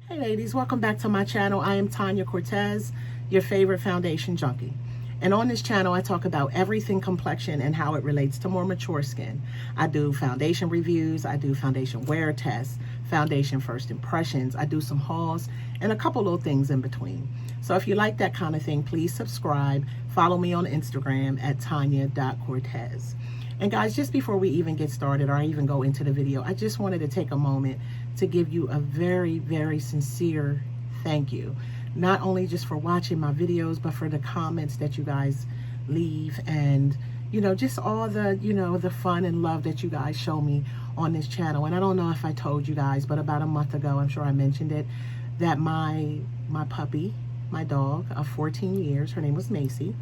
Hey ladies, welcome back to my channel. I am Tanya Cortez, your favorite foundation junkie. And on this channel, I talk about everything complexion and how it relates to more mature skin. I do foundation reviews, I do foundation wear tests, foundation first impressions, I do some hauls, and a couple little things in between. So if you like that kind of thing, please subscribe. Follow me on Instagram at tanya.cortez. And guys, just before we even get started or I even go into the video, I just wanted to take a moment to give you a very, very sincere thank you. Not only just for watching my videos, but for the comments that you guys leave and, you know, just all the, you know, the fun and love that you guys show me on this channel. And I don't know if I told you guys, but about a month ago, I'm sure I mentioned it, that my puppy, my dog of 14 years, her name was Macy,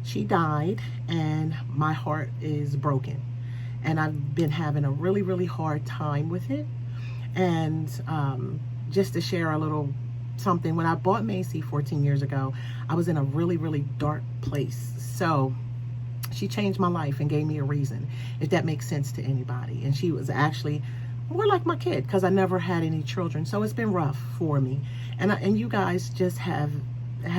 she died and my heart is broken. And I've been having a really, really hard time with it. And just to share a little something, when I bought Macy 14 years ago, I was in a really, really dark place. So she changed my life and gave me a reason, if that makes sense to anybody. And she was actually more like my kid because I never had any children. So it's been rough for me. And you guys just have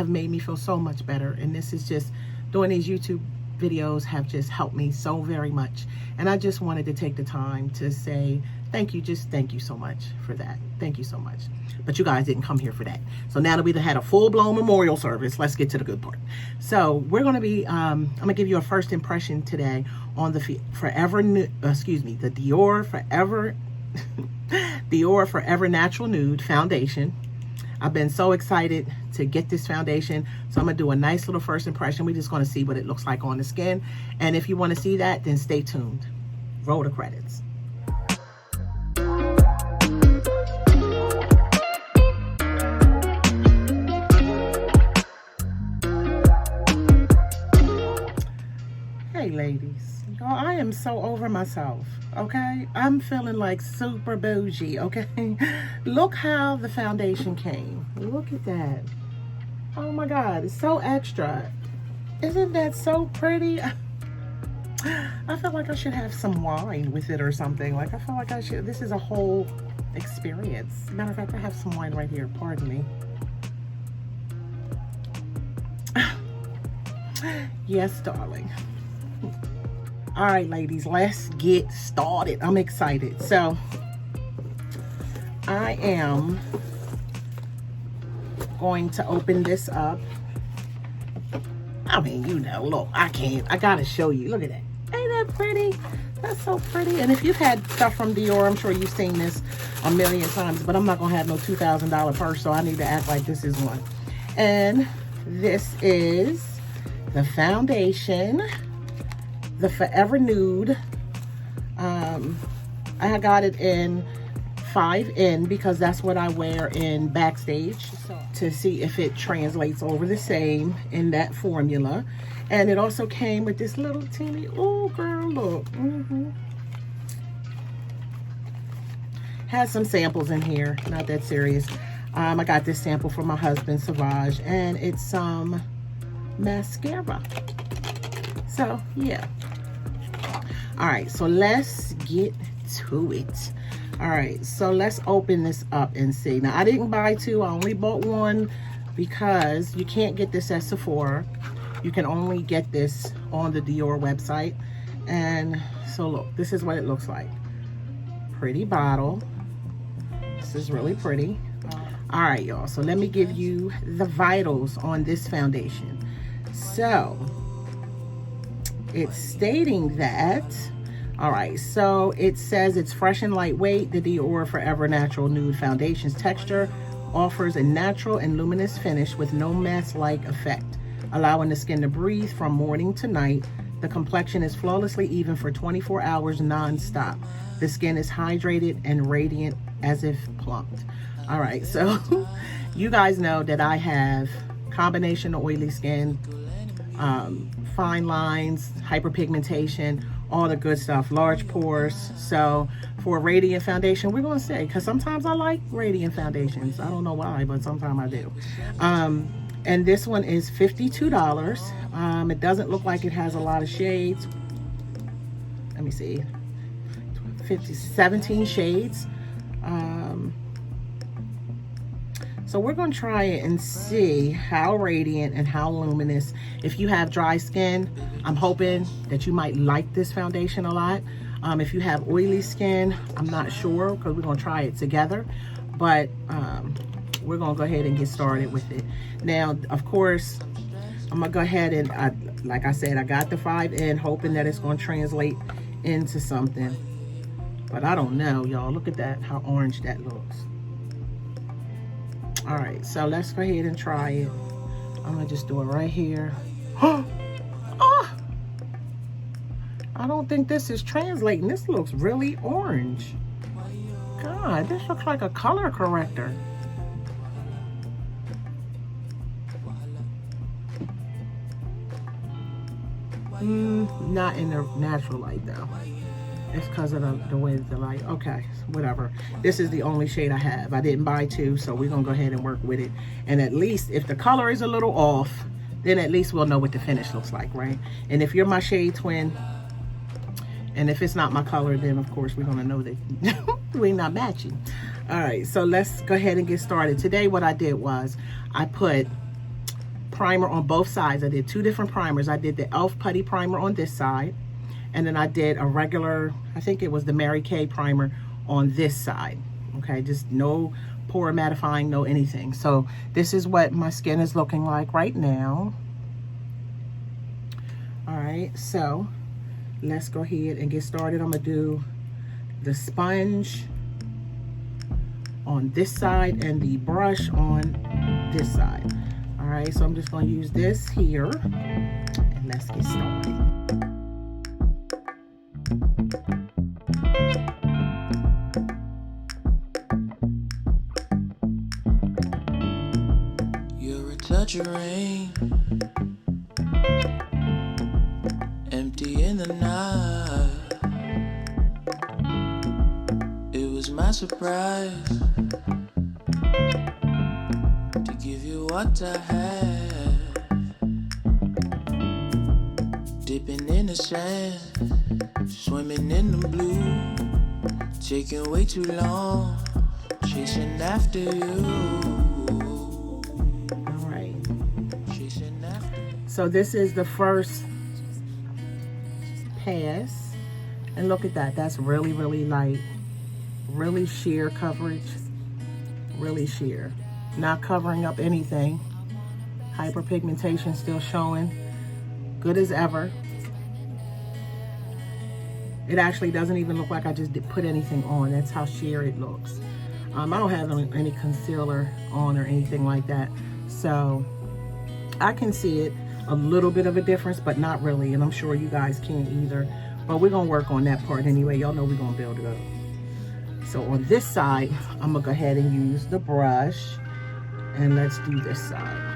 made me feel so much better. And this is just, doing these YouTube videos have just helped me so very much. And I just wanted to take the time to say thank you, just thank you so much for that. Thank you so much. But you guys didn't come here for that. So now that we've had a full-blown memorial service, let's get to the good part. So we're going to be, I'm going to give you a first impression today on the the Dior Forever Natural Nude Foundation. I've been so excited to get this foundation. So I'm going to do a nice little first impression. We're just going to see what it looks like on the skin. And if you want to see that, then stay tuned. Roll the credits. Hey ladies, girl, I am so over myself, okay? I'm feeling like super bougie, okay? Look how the foundation came. Look at that. Oh my God, it's so extra. Isn't that so pretty? I feel like I should have some wine with it or something. Like, I feel like I should, this is a whole experience. Matter of fact, I have some wine right here, pardon me. Yes, darling. All right, ladies, let's get started. I'm excited. So I am going to open this up. I mean, you know, look, I gotta show you. Look at that. Ain't that pretty? That's so pretty. And if you've had stuff from Dior, I'm sure you've seen this a million times, but I'm not gonna have no $2,000 purse, so I need to act like this is one. And this is the foundation, the Forever Nude. I got it in 5N because that's what I wear in Backstage, to see if it translates over the same in that formula. And it also came with this little teeny, oh girl, look. Has some samples in here, not that serious. I got this sample from my husband, Sauvage, and it's some mascara. So yeah. All right, so let's get to it. All right, so let's open this up and see. Now, I didn't buy two. I only bought one because you can't get this at Sephora. You can only get this on the Dior website. And so look, this is what it looks like. Pretty bottle. This is really pretty. All right, y'all, so let me give you the vitals on this foundation. So it's stating that, all right, so it says it's fresh and lightweight. The Dior Forever Natural Nude Foundation's texture offers a natural and luminous finish with no mask-like effect, allowing the skin to breathe from morning to night. The complexion is flawlessly even for 24 hours non-stop. The skin is hydrated and radiant as if plumped. All right, so you guys know that I have combination oily skin, fine lines, hyperpigmentation, all the good stuff, large pores. So for a radiant foundation, we're gonna say, because sometimes I like radiant foundations. I don't know why, but sometimes I do. And this one is $52. It doesn't look like it has a lot of shades. Let me see, 17 shades. So we're going to try it and see how radiant and how luminous. If you have dry skin, I'm hoping that you might like this foundation a lot. If you have oily skin, I'm not sure, because we're going to try it together. But we're going to go ahead and get started with it. Now, of course, I'm going to go ahead and, like I said, I got the 5N, hoping that it's going to translate into something. But I don't know, y'all. Look at that, how orange that looks. All right, so let's go ahead and try it. I'm gonna just do it right here. Oh! I don't think this is translating. This looks really orange. God, this looks like a color corrector. Not in the natural light though. It's because of the way the light. Okay, whatever. This is the only shade I have. I didn't buy two, so we're gonna go ahead and work with it. And at least if the color is a little off, then at least we'll know what the finish looks like, right? And if you're my shade twin, and if it's not my color, then of course we're gonna know that we're not matching. All right, so let's go ahead and get started. Today what I did was I put primer on both sides. I did two different primers. I did the e.l.f. Putty Primer on this side, and then I did a regular, I think it was the Mary Kay primer on this side. Okay, just no pore mattifying, no anything. So this is what my skin is looking like right now. All right, so let's go ahead and get started. I'm gonna do the sponge on this side and the brush on this side. All right, so I'm just gonna use this here, and let's get started. You're a touch of rain, empty in the night. It was my surprise to give you what I had. Dipping in the sand, swimming in the blue, taking way too long, chasing after you. All right. So this is the first pass, and look at that. That's really, really light, really sheer coverage, really sheer. Not covering up anything. Hyperpigmentation still showing. Good as ever. It actually doesn't even look like I just put anything on. That's how sheer it looks. I don't have any concealer on or anything like that. So I can see it, a little bit of a difference, but not really. And I'm sure you guys can't either. But we're going to work on that part anyway. Y'all know we're going to build it up. So on this side, I'm going to go ahead and use the brush. And let's do this side.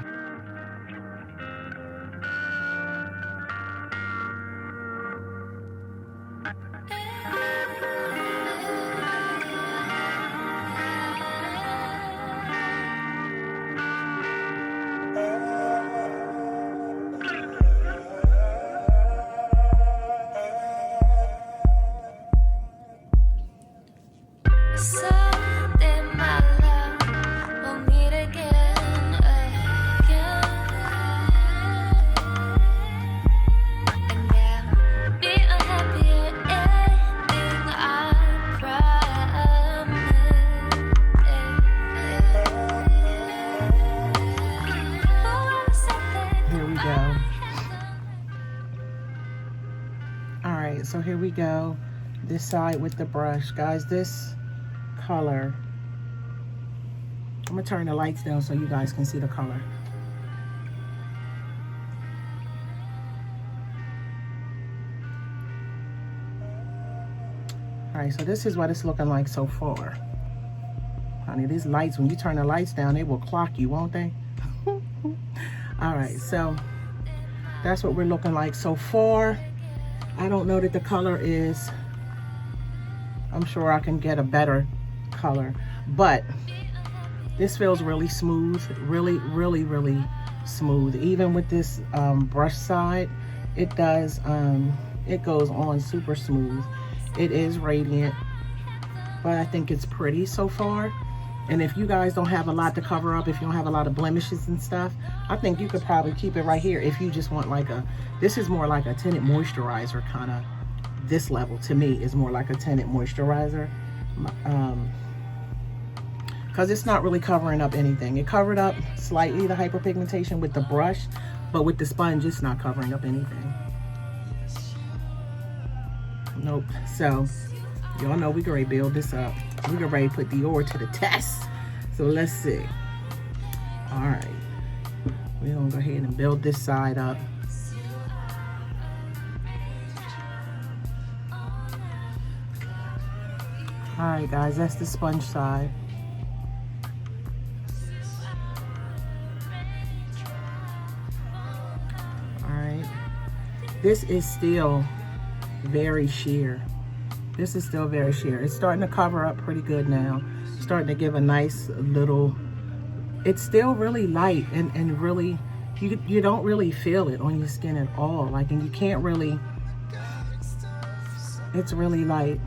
So here we go, this side with the brush. Guys, this color, I'm gonna turn the lights down so you guys can see the color. All right, so this is what it's looking like so far. Honey, these lights, when you turn the lights down, they will clock you, won't they? All right, so that's what we're looking like so far. I don't know that the color is, I'm sure I can get a better color, but this feels really smooth, really, really, really smooth. Even with this brush side, it does, it goes on super smooth. It is radiant, but I think it's pretty so far. And if you guys don't have a lot to cover up, if you don't have a lot of blemishes and stuff, I think you could probably keep it right here if you just want like a, this is more like a tinted moisturizer kind of, this level to me is more like a tinted moisturizer. Because it's not really covering up anything. It covered up slightly the hyperpigmentation with the brush, but with the sponge, it's not covering up anything. Nope. So, y'all know we can already build this up. We can already put Dior to the test. So let's see. All right. We're gonna go ahead and build this side up. All right, guys, that's the sponge side. All right. This is still very sheer. This is still very sheer. It's starting to cover up pretty good now. Starting to give a nice little, it's still really light and really, you don't really feel it on your skin at all. Like, and you can't really, it's really light.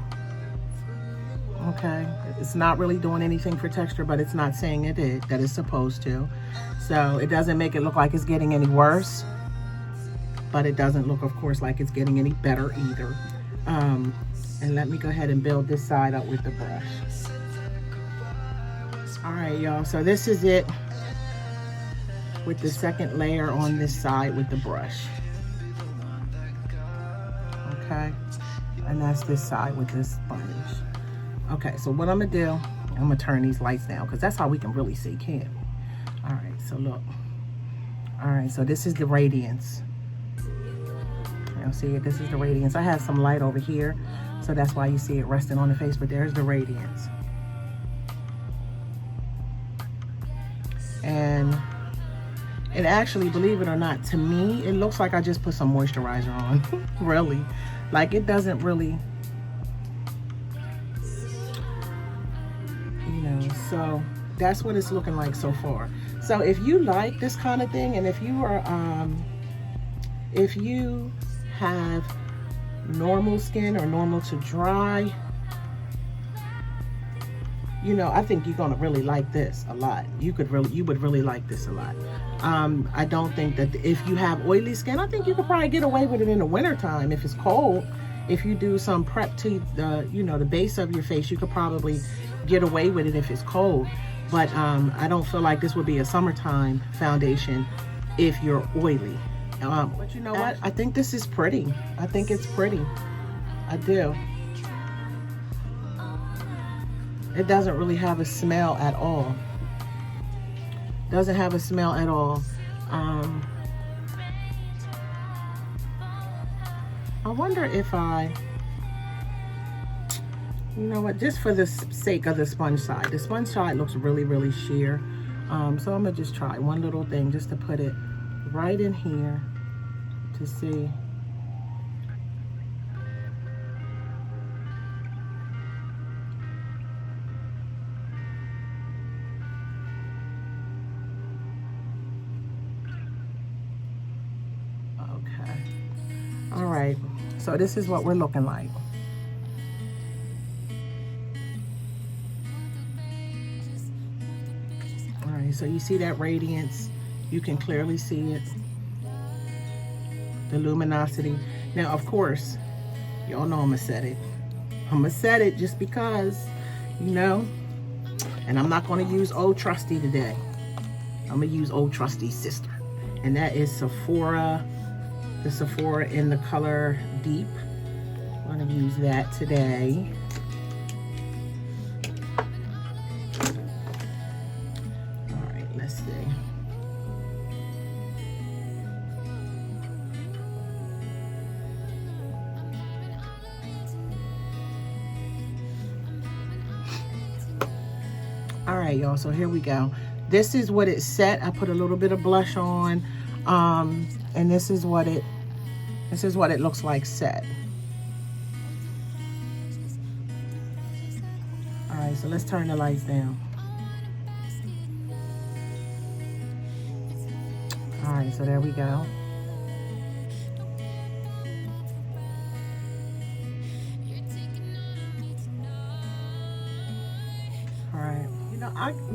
Okay, it's not really doing anything for texture, but it's not saying that it's supposed to. So it doesn't make it look like it's getting any worse, but it doesn't look, of course, like it's getting any better either. And let me go ahead and build this side up with the brush. All right, y'all, so this is it with the second layer on this side with the brush. Okay, and that's this side with this sponge. Okay, so what I'm gonna do, I'm gonna turn these lights down because that's how we can really see, can't we? All right, so look. All right, so this is the radiance. You'll see it, this is the radiance. I have some light over here, so that's why you see it resting on the face, but there's the radiance. And it actually, believe it or not, to me, it looks like I just put some moisturizer on, really. Like, it doesn't really, you know, so that's what it's looking like so far. So if you like this kind of thing, and if you are, if you have normal skin or normal to dry, you know, I think you're gonna really like this a lot. You would really like this a lot. I don't think that if you have oily skin, I think you could probably get away with it in the winter time if it's cold. If you do some prep to the, you know, the base of your face, you could probably get away with it if it's cold. But I don't feel like this would be a summertime foundation if you're oily. But you know what? I think this is pretty. I think it's pretty. I do. It doesn't really have a smell at all. Doesn't have a smell at all. I wonder if you know what, just for the sake of the sponge side. The sponge side looks really, really sheer. So I'm gonna just try one little thing just to put it right in here to see. Okay. All right. So this is what we're looking like. All right. So you see that radiance? You can clearly see it. The luminosity. Now, of course, y'all know I'm gonna set it. I'm gonna set it just because, you know, and I'm not gonna use old trusty today. I'm gonna use old trusty's sister, and that is Sephora. The Sephora in the color Deep. I'm gonna use that today. All right, let's see. All right, y'all, so here we go. This is what it set. I put a little bit of blush on, and this is what it looks like set. All right, so let's turn the lights down. All right, so there we go.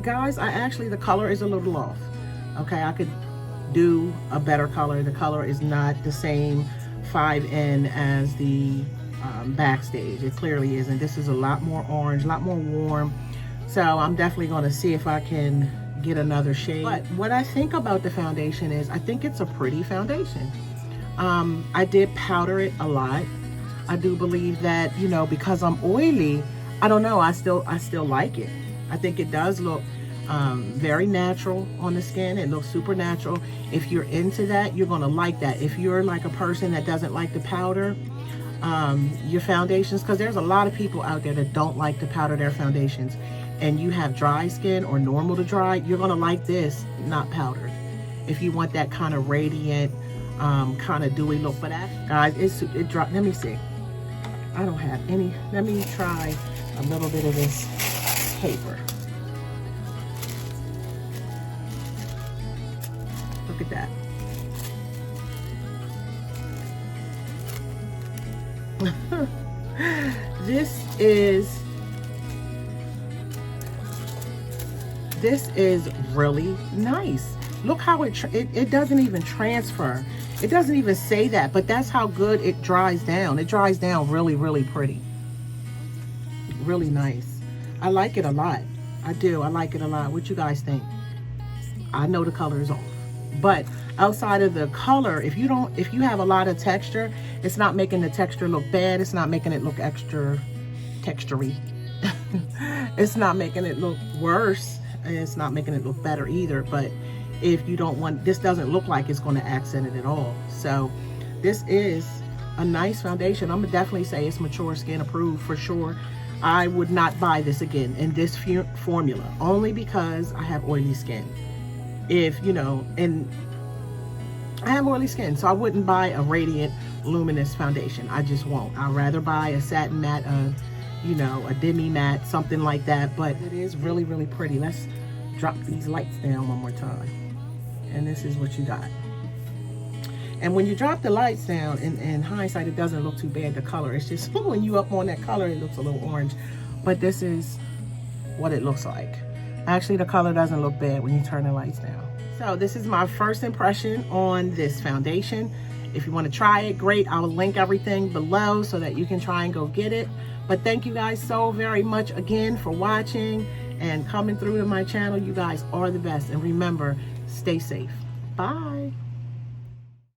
guys, the color is a little off. Okay, I could do a better color. The color is not the same 5N as the Backstage. It clearly isn't. This is a lot more orange, a lot more warm. So I'm definitely going to see if I can get another shade. But what I think about the foundation is I think it's a pretty foundation. I did powder it a lot. I do believe that, you know, because I'm oily, I don't know, I still like it. I think it does look very natural on the skin. It looks super natural. If you're into that, you're gonna like that. If you're like a person that doesn't like to powder your foundations, because there's a lot of people out there that don't like to powder their foundations, and you have dry skin or normal to dry, you're gonna like this not powdered. If you want that kind of radiant, kind of dewy look. But that, guys, it dry. Let me see. I don't have any. Let me try a little bit of this paper. Look at that. This is really nice. Look how it doesn't even transfer. It doesn't even say that, but that's how good it dries down. It dries down really, really pretty. Really nice. I like it a lot. I do. I like it a lot. What you guys think? I know the color is off, but outside of the color, if you have a lot of texture, it's not making the texture look bad. It's not making it look extra textury. It's not making it look worse, and it's not making it look better either. But if you don't want, this doesn't look like it's going to accent it at all. So this is a nice foundation. I'm gonna definitely say it's mature skin approved for sure. I would not buy this again in this formula, only because I have oily skin. If you know, and I have oily skin, so I wouldn't buy a radiant luminous foundation. I just won't. I'd rather buy a satin matte, you know, a demi matte, something like that. But it is really, really pretty. Let's drop these lights down one more time. And this is what you got. And when you drop the lights down, in hindsight, it doesn't look too bad, the color. It's just when you up on that color, it looks a little orange. But this is what it looks like. Actually, the color doesn't look bad when you turn the lights down. So this is my first impression on this foundation. If you want to try it, great. I will link everything below so that you can try and go get it. But thank you guys so very much again for watching and coming through to my channel. You guys are the best. And remember, stay safe. Bye.